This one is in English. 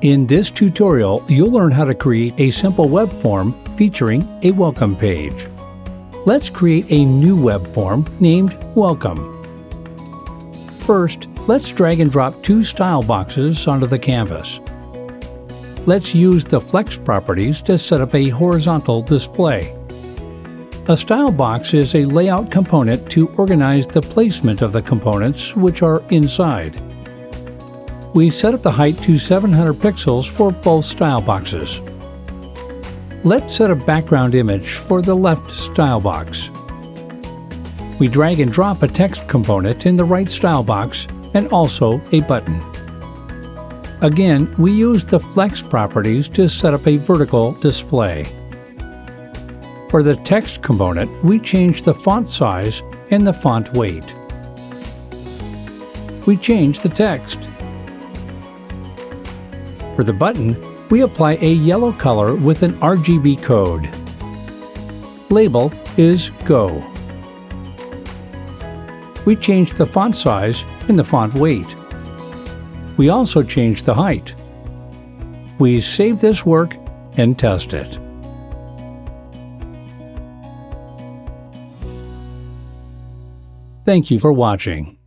In this tutorial, you'll learn how to create a simple web form featuring a welcome page. Let's create a new web form named Welcome. First, let's drag and drop two style boxes onto the canvas. Let's use the Flex properties to set up a horizontal display. A style box is a layout component to organize the placement of the components which are inside. We set up the height to 700 pixels for both style boxes. Let's set a background image for the left style box. We drag and drop a text component in the right style box and also a button. Again, we use the Flex properties to set up a vertical display. For the text component, we change the font size and the font weight. We change the text. For the button, we apply a yellow color with an RGB code. Label is Go. We change the font size and the font weight. We also change the height. We save this work and test it. Thank you for watching.